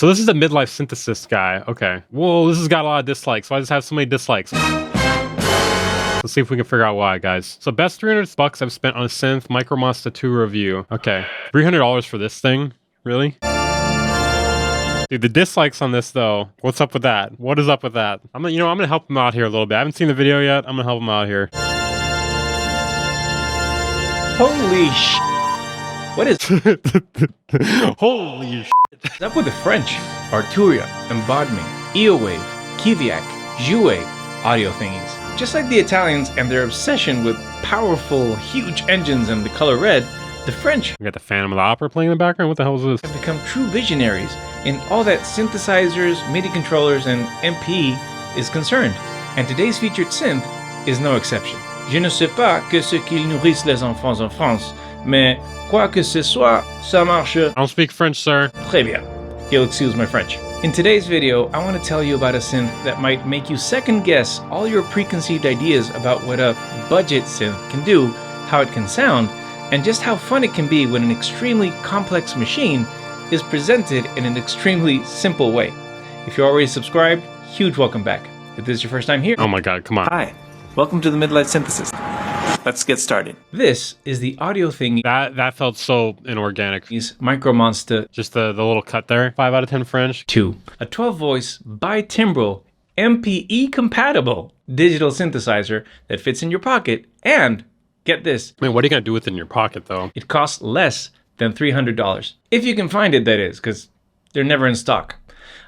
So this is the midlife synthesis guy. Okay. Whoa, this has got a lot of dislikes. Why does it have so many dislikes? Let's see if we can figure out why, guys. So best $300 I've spent on a synth Micro Monsta 2 review. Okay. $300 for this thing? Really? Dude, the dislikes on this though. What's up with that? What is up with that? I'm gonna help him out here a little bit. I haven't seen the video yet. I'm gonna help him out here. Holy sh! What is Holy sh! What's up with the French? Arturia, Embodiment, EOWave, Kiviak, Jouet, audio thingies. Just like the Italians and their obsession with powerful, huge engines and the color red, the French We got the Phantom of the Opera playing in the background. What the hell is this? have become true visionaries in all that synthesizers, MIDI controllers, and MP is concerned. And today's featured synth is no exception. Je ne sais pas que ce qu'ils nourrissent les enfants en France, mais quoi que ce soit, ça marche I don't speak French, sir. très bien. You'll excuse my French. In today's video, I want to tell you about a synth that might make you second guess all your preconceived ideas about what a budget synth can do, how it can sound, and just how fun it can be when an extremely complex machine is presented in an extremely simple way. If you're already subscribed, huge welcome back. If this is your first time here, Oh my god, come on. Hi, welcome to the Midlife Synthesis. Let's get started. this is the audio thing That felt so inorganic. is Micro Monsta Just the little cut there. 5 out of 10 French. 2, a 12-voice bi-timbral MPE compatible digital synthesizer that fits in your pocket, and get this, Man, what are you gonna do with it in your pocket though? it costs less than $300. If you can find it, that is, because they're never in stock.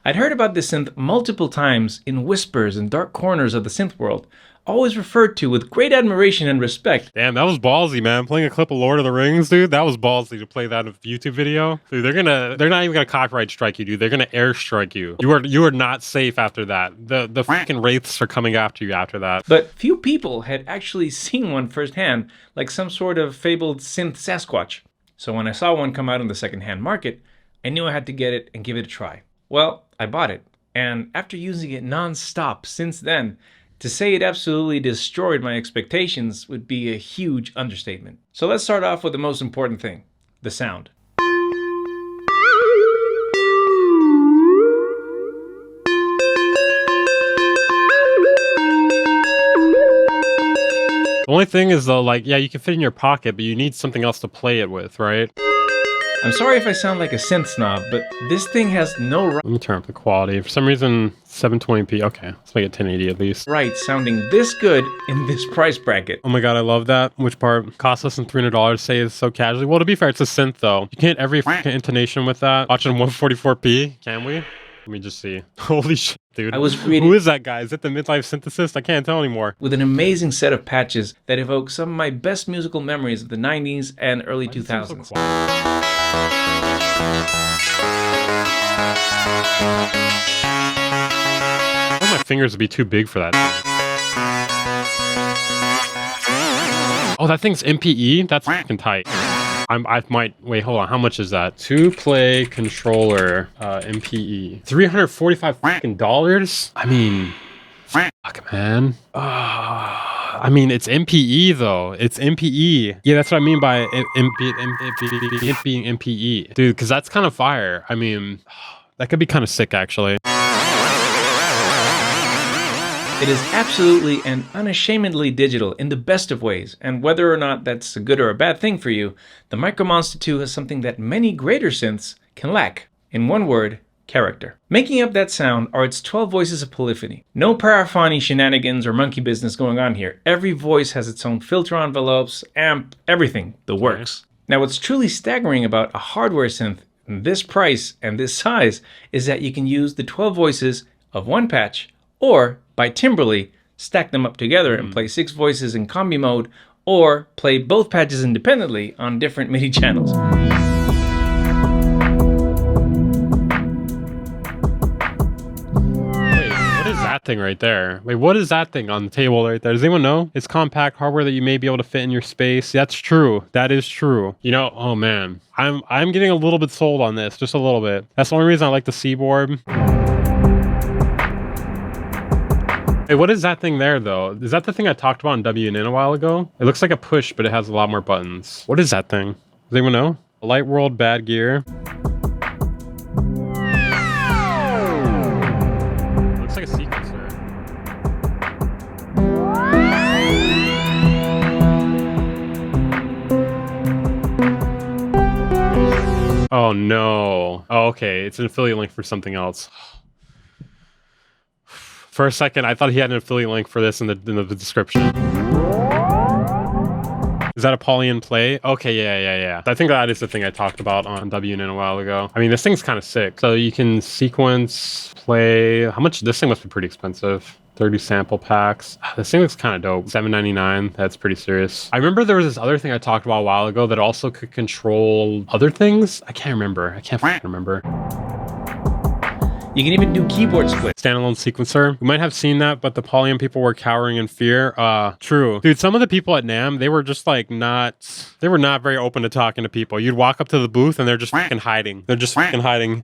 I'd heard about this synth multiple times in whispers and dark corners of the synth world, always referred to with great admiration and respect. Damn, that was ballsy, man. Playing a clip of Lord of the Rings, dude. That was ballsy to play that in a YouTube video. Dude, they're not even gonna copyright strike you, dude. They're gonna airstrike you. You are not safe after that. The freaking wraiths are coming after you after that. But few people had actually seen one firsthand, like some sort of fabled synth Sasquatch. So when I saw one come out on the secondhand market, I knew I had to get it and give it a try. Well, I bought it, and after using it non-stop since then, to say it absolutely destroyed my expectations would be a huge understatement. So let's start off with the most important thing, the sound. The only thing is though, like, yeah, you can fit in your pocket, but you need something else to play it with, right? I'm sorry if I sound like a synth snob, but this thing has no Let me turn up the quality. For some reason, 720p. Okay, let's make it 1080 at least. right sounding this good in this price bracket. Oh my god, I love that. Which part? Cost less than $300, say it so casually. Well, to be fair, it's a synth though. You can't every freaking intonation with that. Watching 144p, can we? Let me just see. Holy shit, dude. I was reading- Who is that guy? Is it the midlife synthesis? I can't tell anymore. With an amazing set of patches that evoke some of my best musical memories of the 90s and early 2000s. My fingers would be too big for that. Oh, that thing's MPE? That's fucking tight. I might wait. Hold on. How much is that? 2-play controller, MPE. $345 fucking dollars. I mean, fuck, man. I mean, it's MPE though. It's MPE. Yeah, that's what I mean by it being MPE, dude. Because that's kind of fire. I mean, that could be kind of sick, actually. It is absolutely and unashamedly digital in the best of ways, and whether or not that's a good or a bad thing for you, the Micro Monsta 2 has something that many greater synths can lack. In one word, character. Making up that sound are its 12 voices of polyphony. No paraphony shenanigans or monkey business going on here. Every voice has its own filter envelopes, amp, everything, the works. Now what's truly staggering about a hardware synth in this price and this size is that you can use the 12 voices of one patch, or bi-timbrally stack them up together and play 6 voices in combi mode, or play both patches independently on different MIDI channels. That thing right there. Wait, what is that thing on the table right there? Does anyone know? It's compact hardware that you may be able to fit in your space. That's true. That is true. You know, oh man, I'm getting a little bit sold on this, just a little bit. That's the only reason I like the C-board. Hey, what is that thing there though? Is that the thing I talked about in WNN a while ago? It looks like a push, but it has a lot more buttons. What is that thing? Does anyone know? Light World Bad Gear. Oh no. Oh, okay. It's an affiliate link for something else. For a second, I thought he had an affiliate link for this in the description. Is that a poly in play? Okay, yeah. I think that is the thing I talked about on WNN a while ago. I mean, this thing's kind of sick. So you can sequence, play. How much? This thing must be pretty expensive. 30 sample packs. This thing looks kind of dope. $7.99. That's pretty serious. I remember there was this other thing I talked about a while ago that also could control other things. I can't remember. I can't remember. You can even do keyboard split. Standalone sequencer. You might have seen that, but the Polyam people were cowering in fear. True. Dude, some of the people at NAMM, they were just like they were not very open to talking to people. You'd walk up to the booth and they're just fucking hiding. They're just fucking hiding.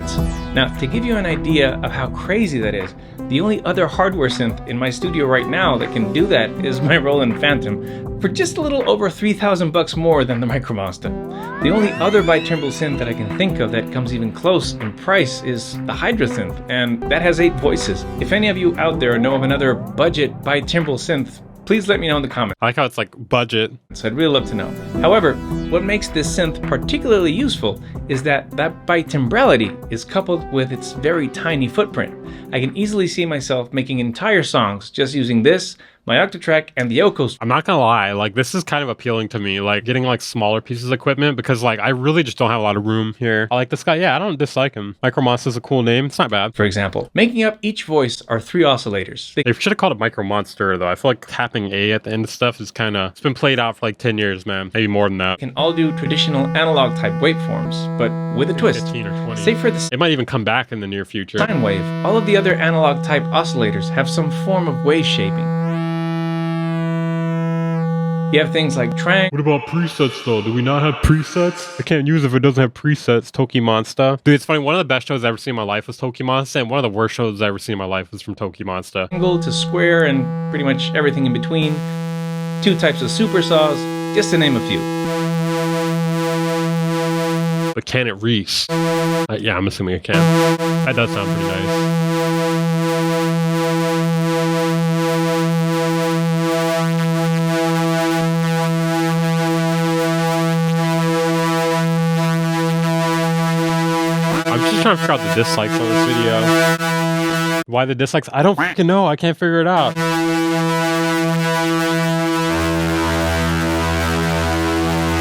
Now, to give you an idea of how crazy that is, the only other hardware synth in my studio right now that can do that is my Roland Phantom for just a little over $3,000 more than the Micro Monsta. The only other bitimbral synth that I can think of that comes even close in price is the Hydra synth, and that has 8 voices. If any of you out there know of another budget bitimbral synth, please let me know in the comments. I like how it's like budget. So I'd really love to know. However, what makes this synth particularly useful is that bitimbrality is coupled with its very tiny footprint. I can easily see myself making entire songs just using this, my Octatrack, and the Okos. I'm not gonna lie, like this is kind of appealing to me, like getting like smaller pieces of equipment, because like I really just don't have a lot of room here. I like this guy. Yeah, I don't dislike him. Micro Monsta is a cool name. It's not bad. For example, making up each voice are 3 oscillators. They should have called it Micro Monster though. I feel like tapping A at the end of stuff is kind of, it's been played out for like 10 years, man. Maybe more than that. Can all do traditional analog type waveforms, but with a twist. 15 or 20. Say for the It might even come back in the near future. sine wave, all of the other analog type oscillators have some form of wave shaping. You have things like Trang. What about presets though? Do we not have presets? I can't use it if it doesn't have presets. Toki Monsta. Dude, it's funny. One of the best shows I've ever seen in my life was Toki Monsta, and one of the worst shows I've ever seen in my life was from Toki Monsta. Angle to square and pretty much everything in between. 2 types of super saws, just to name a few. But can it Reese? Yeah, I'm assuming it can. That does sound pretty nice. I'm just trying to figure out the dislikes on this video. Why the dislikes? I don't fucking know. I can't figure it out.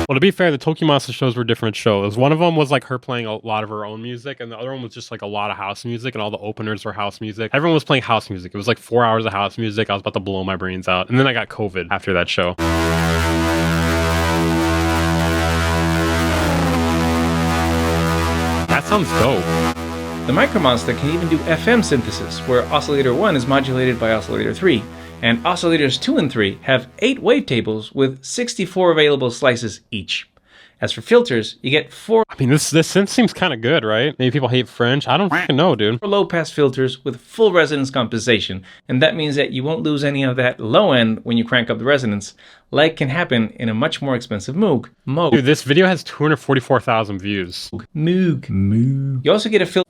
Well, to be fair, the Toki Monsta shows were different shows. One of them was like her playing a lot of her own music, and the other one was just like a lot of house music, and all the openers were house music. Everyone was playing house music. It was like 4 hours of house music. I was about to blow my brains out. And then I got COVID after that show. That sounds dope. The Micro Monsta can even do FM synthesis, where oscillator 1 is modulated by oscillator 3, and oscillators 2 and 3 have 8 wavetables with 64 available slices each. As for filters, you get 4 I mean, this synth seems kind of good, right? Maybe people hate French. I don't fucking know, dude. low-pass filters with full resonance compensation, and that means that you won't lose any of that low end when you crank up the resonance, like can happen in a much more expensive Moog. Dude, this video has 244,000 views. Moog. You also get a filter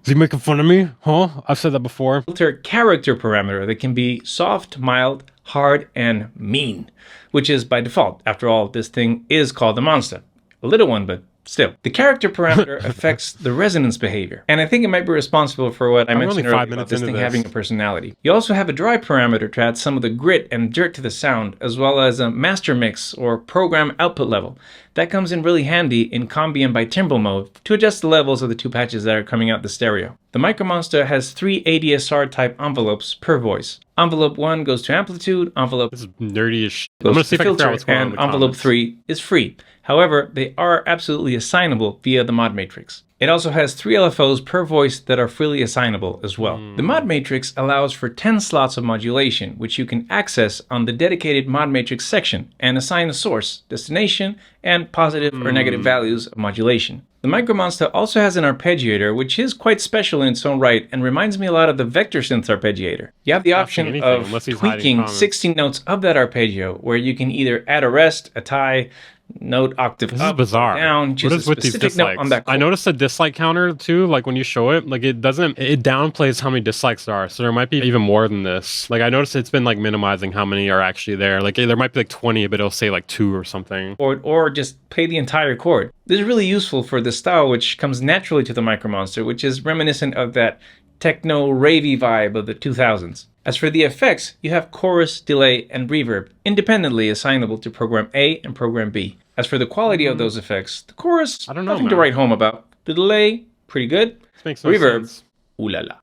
Is he making fun of me? Huh? I've said that before. character parameter that can be soft, mild, hard, and mean, which is by default. After all, this thing is called the Monsta. A little one, but still. The character parameter affects the resonance behavior, and I think it might be responsible for what I mentioned earlier about this thing having a personality. You also have a dry parameter to add some of the grit and dirt to the sound, as well as a master mix or program output level. That comes in really handy in combi and bitimbral mode to adjust the levels of the 2 patches that are coming out the stereo. The Micro Monsta has 3 ADSR type envelopes per voice. Envelope 1 goes to amplitude, envelope This is nerdy as shit. I'm goes gonna to see if I can figure out filter, what's going on in and the envelope comments. 3 is free. However, they are absolutely assignable via the mod matrix. It also has 3 LFOs per voice that are freely assignable as well. The mod matrix allows for 10 slots of modulation, which you can access on the dedicated mod matrix section and assign a source, destination, and positive or negative values of modulation. The Micro Monsta also has an arpeggiator, which is quite special in its own right and reminds me a lot of the Vector Synth arpeggiator. You have the option anything, of unless he's hiding tweaking comments. 16 notes of that arpeggio, where you can either add a rest, a tie, note octave This up, is bizarre. down, choose What is a with these specific note dislikes? on that I chord. noticed the dislike counter too, like when you show it, like it downplays how many dislikes there are. So there might be even more than this. Like I noticed it's been like minimizing how many are actually there. Like there might be like 20, but it'll say like 2 or something. Or just play the entire chord. This is really useful for the style which comes naturally to the Micro Monster, which is reminiscent of that techno ravey vibe of the 2000s. As for the effects, you have chorus, delay, and reverb, independently assignable to program A and program B. As for the quality of those effects, the chorus, I don't know, nothing to man. write home about. The delay, pretty good. This makes no Reverb, sense. ooh la la.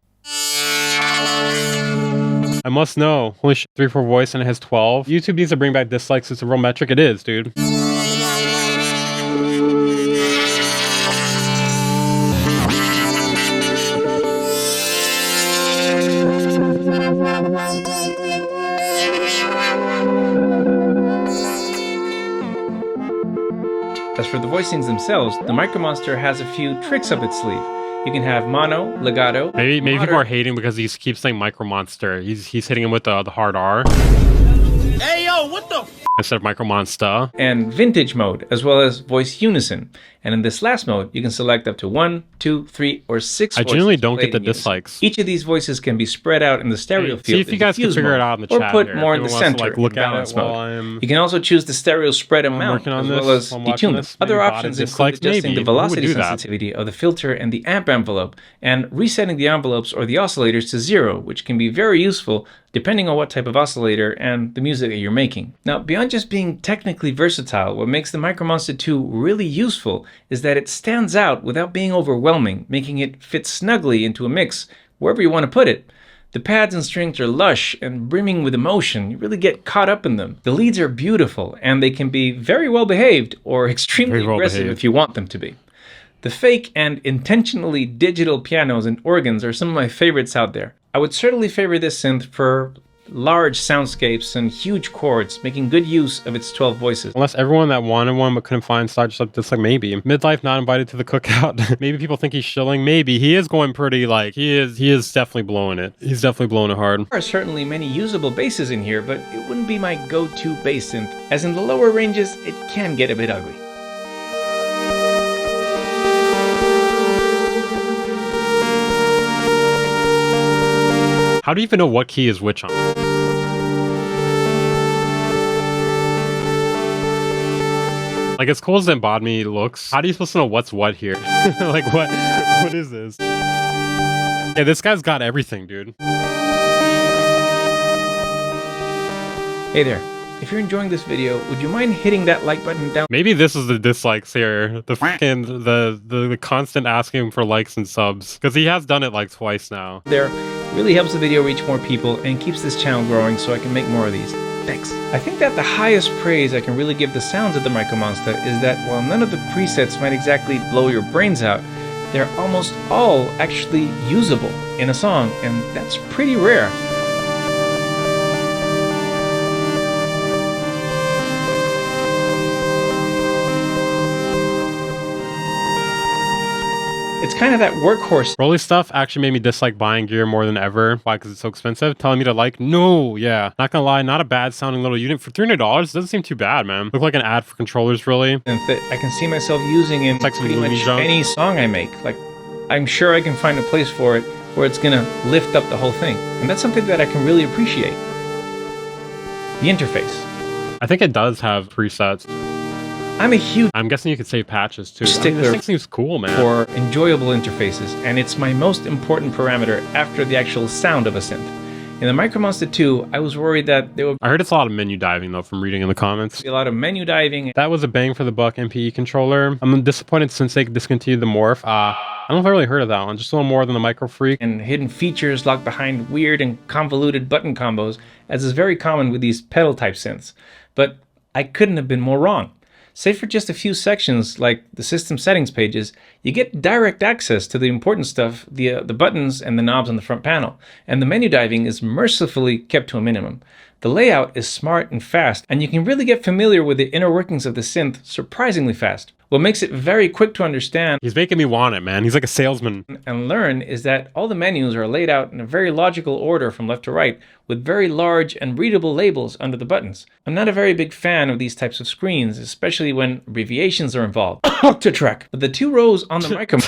I must know. Holy shit, 3 for voice and it has 12. YouTube needs to bring back dislikes. It's a real metric. It is, dude. As for the voicings themselves, the Micro Monster has a few tricks up its sleeve. You can have mono, legato, Maybe people moderate, are hating because he keeps saying Micro Monster. He's hitting him with the hard R. Hey yo, what the Instead of Micro Monsta. and vintage mode, as well as voice unison. And in this last mode, you can select up to 1, 2, 3, or 6 I voices genuinely don't played get the in unison. dislikes. Each of these voices can be spread out in the stereo Hey, field. see if you in guys can diffuse figure it mode, out in the or chat put here. more in the If anyone wants to, center, like, look in at it balance while mode. I'm- You can also choose the stereo spread amount, working on as this, well as while I'm watching detune them. this. Other Maybe bottom options include dislikes, adjusting maybe. the Who would velocity do that? sensitivity of the filter and the amp envelope, and resetting the envelopes or the oscillators to 0, which can be very useful depending on what type of oscillator and the music that you're making. Now, beyond just being technically versatile, what makes the Micro Monsta 2 really useful is that it stands out without being overwhelming, making it fit snugly into a mix wherever you want to put it. The pads and strings are lush and brimming with emotion. You really get caught up in them. The leads are beautiful, and they can be very well behaved or extremely Very well aggressive behaved. if you want them to be. The fake and intentionally digital pianos and organs are some of my favorites out there. I would certainly favor this synth for large soundscapes and huge chords, making good use of its 12 voices. Unless everyone that wanted one but couldn't find starts up this, like maybe. Midlife not invited to the cookout. Maybe people think he's shilling. Maybe. He is going pretty like he is definitely blowing it. He's definitely blowing it hard. There are certainly many usable basses in here, but it wouldn't be my go-to bass synth, as in the lower ranges, it can get a bit ugly. How do you even know what key is which on? Like as cool as the embodiment looks, how do you supposed to know what's what here? Like what is this? Yeah, this guy's got everything, dude. Hey there, if you're enjoying this video, would you mind hitting that like button down Maybe this is the dislikes here. The fucking the constant asking for likes and subs. Because he has done it like twice now. there? It really helps the video reach more people and keeps this channel growing so I can make more of these. Thanks. I think that the highest praise I can really give the sounds of the Micro Monsta is that while none of the presets might exactly blow your brains out, they're almost all actually usable in a song, and that's pretty rare. It's kind of that workhorse. Rolly stuff actually made me dislike buying gear more than ever. Why? Because it's so expensive. Telling me to like, no, yeah. Not gonna lie, not a bad sounding little unit. For $300, doesn't seem too bad, man. Look like an ad for controllers, really. And that I can see myself using in like some pretty Looney much junk. any song I make. Like, I'm sure I can find a place for it where it's gonna lift up the whole thing. And that's something that I can really appreciate. The interface. I think it does have presets. I'm a huge I'm guessing you could save patches too. I mean, Stickler this thing seems cool, man. for enjoyable interfaces, and it's my most important parameter after the actual sound of a synth. In the Micro Monsta 2, I was worried that there would I heard it's a lot of menu diving though from reading in the comments. be a lot of menu diving That was a bang for the buck MPE controller. I'm disappointed since they discontinued the morph. I don't know if I really heard of that one. Just a little more than the Micro Freak. and hidden features locked behind weird and convoluted button combos, as is very common with these pedal type synths. But I couldn't have been more wrong. Save for just a few sections like the system settings pages, you get direct access to the important stuff via the buttons and the knobs on the front panel, and the menu diving is mercifully kept to a minimum. The layout is smart and fast, and you can really get familiar with the inner workings of the synth surprisingly fast. What makes it very quick to understand He's making me want it, man. He's like a salesman. and learn is that all the menus are laid out in a very logical order from left to right, with very large and readable labels under the buttons. I'm not a very big fan of these types of screens, especially when abbreviations are involved. Octatrack. But the 2 rows on the Micro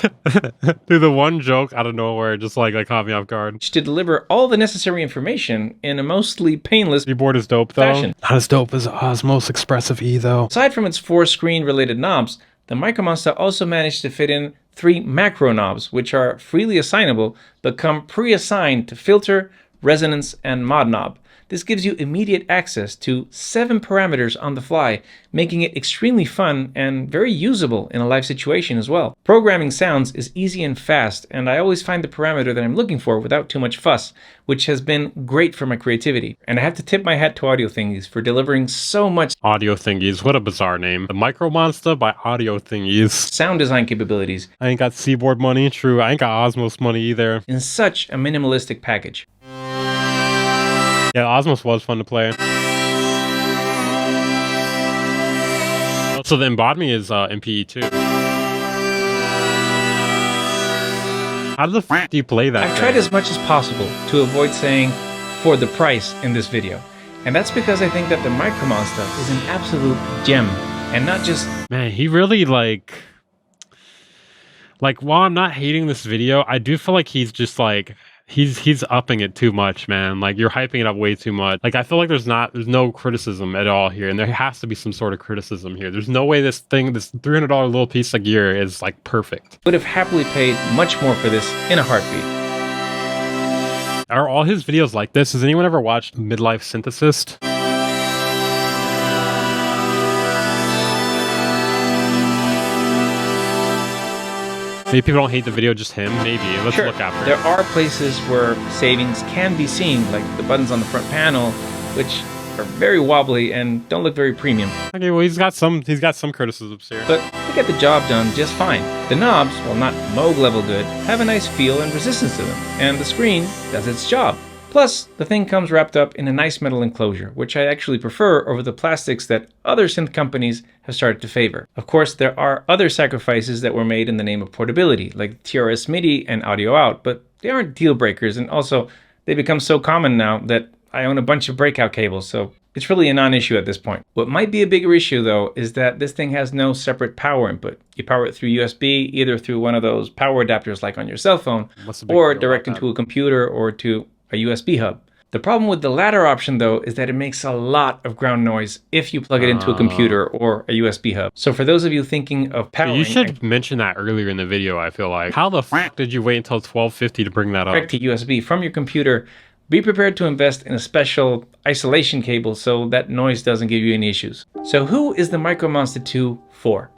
Dude, the one joke out of nowhere just like caught me off guard. to deliver all the necessary information in a mostly painless Keyboard is dope though. fashion. Not as dope as Osmos Expressive E though. Aside from its 4 screen-related knobs, the Micro Monsta also managed to fit in 3 macro knobs, which are freely assignable but come pre-assigned to filter, resonance, and mod knob. This gives you immediate access to 7 parameters on the fly, making it extremely fun and very usable in a live situation as well. Programming sounds is easy and fast, and I always find the parameter that I'm looking for without too much fuss, which has been great for my creativity. And I have to tip my hat to Audio Thingies for delivering so much Audio Thingies, what a bizarre name. The Micro Monsta by Audio Thingies. sound design capabilities I ain't got Seaboard money, true. I ain't got Osmos money either. in such a minimalistic package. Yeah, Osmos was fun to play. So the embodiment is MPE too. How the f do you play that? I've tried as much as possible to avoid saying for the price in this video. And that's because I think that the Micro Monsta is an absolute gem and not just Man, he really like while I'm not hating this video, I do feel like he's just like he's upping it too much, man. Like you're hyping it up way too much. Like I feel like there's no criticism at all here, and there has to be some sort of criticism here. There's no way this $300 little piece of gear is like perfect. would have happily paid much more for this in a heartbeat. Are all his videos like this? Has anyone ever watched Midlife Synthesist? Maybe people don't hate the video, just him. Maybe. Let's Sure, look after there it. are places where savings can be seen, like the buttons on the front panel, which are very wobbly and don't look very premium. Okay, well he's got some criticisms here. But they get the job done just fine. The knobs, while not Moog level good, have a nice feel and resistance to them, and the screen does its job. Plus, the thing comes wrapped up in a nice metal enclosure, which I actually prefer over the plastics that other synth companies have started to favor. Of course, there are other sacrifices that were made in the name of portability, like TRS MIDI and audio out, but they aren't deal breakers, and also they become so common now that I own a bunch of breakout cables, so it's really a non-issue at this point. What might be a bigger issue though is that this thing has no separate power input. You power it through USB, either through one of those power adapters like on your cell phone, What's the big or deal direct about into a computer or to a USB hub. The problem with the latter option though is that it makes a lot of ground noise if you plug it into a computer or a USB hub. So for those of you thinking of powering You should mention that earlier in the video, I feel like. How the f did you wait until 12:50 to bring that up? direct to USB from your computer, be prepared to invest in a special isolation cable so that noise doesn't give you any issues. So who is the Micro Monsta 2 for?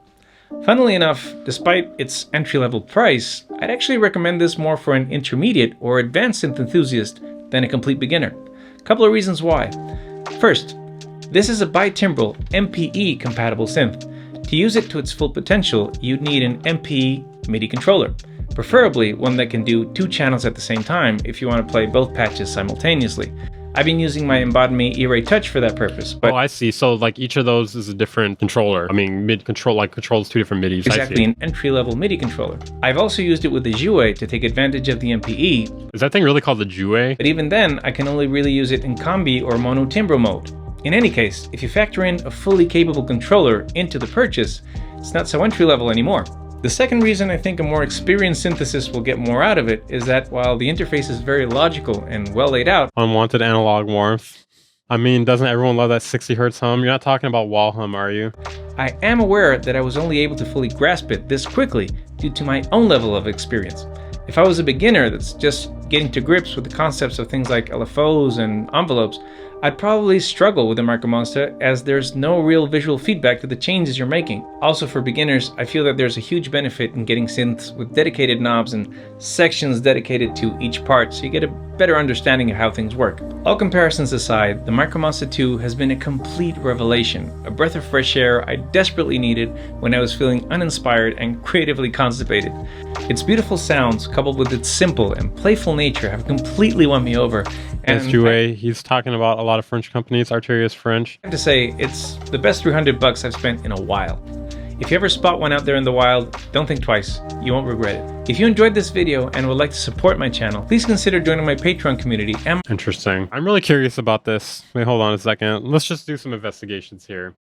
Funnily enough, despite its entry-level price, I'd actually recommend this more for an intermediate or advanced synth enthusiast than a complete beginner. A couple of reasons why. First, this is a bitimbral MPE compatible synth. To use it to its full potential, you'd need an MPE MIDI controller, preferably one that can do 2 channels at the same time if you want to play both patches simultaneously. I've been using my Embodiment E-Ray Touch for that purpose, but Oh, I see. So like each of those is a different controller. I mean, mid control like controls 2 different MIDIs. exactly I see. an entry-level MIDI controller. I've also used it with the Jouet to take advantage of the MPE, Is that thing really called the Jouet? but even then, I can only really use it in combi or mono-timbral mode. In any case, if you factor in a fully capable controller into the purchase, it's not so entry-level anymore. The second reason I think a more experienced synthesist will get more out of it is that while the interface is very logical and well laid out, Unwanted analog warmth. I mean, doesn't everyone love that 60 hertz hum? You're not talking about wall hum, are you? I am aware that I was only able to fully grasp it this quickly due to my own level of experience. If I was a beginner that's just getting to grips with the concepts of things like LFOs and envelopes, I'd probably struggle with the Micro Monsta as there's no real visual feedback to the changes you're making. Also for beginners, I feel that there's a huge benefit in getting synths with dedicated knobs and sections dedicated to each part so you get a better understanding of how things work. All comparisons aside, the Micro Monsta 2 has been a complete revelation, a breath of fresh air I desperately needed when I was feeling uninspired and creatively constipated. Its beautiful sounds, coupled with its simple and playful nature, have completely won me over. Yes, Jouet. He's talking about a lot of French companies. Arteria's French. I have to say, it's the best $300 I've spent in a while. If you ever spot one out there in the wild, don't think twice. You won't regret it. If you enjoyed this video and would like to support my channel, please consider joining my Patreon community and... Interesting. I'm really curious about this. Wait, hold on a second. Let's just do some investigations here.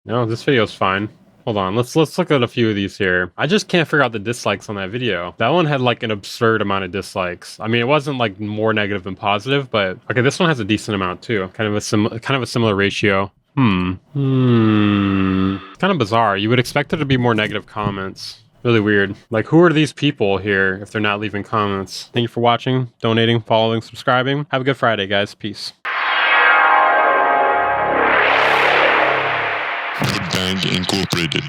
No, this video's fine. Hold on, let's look at a few of these here. I just can't figure out the dislikes on that video. That one had like an absurd amount of dislikes. I mean, it wasn't like more negative than positive, but okay, this one has a decent amount too. Kind of a similar ratio. It's kind of bizarre. You would expect there to be more negative comments. Really weird. Like, who are these people here if they're not leaving comments? Thank you for watching, donating, following, subscribing. Have a good Friday, guys. Peace. Bang Incorporated.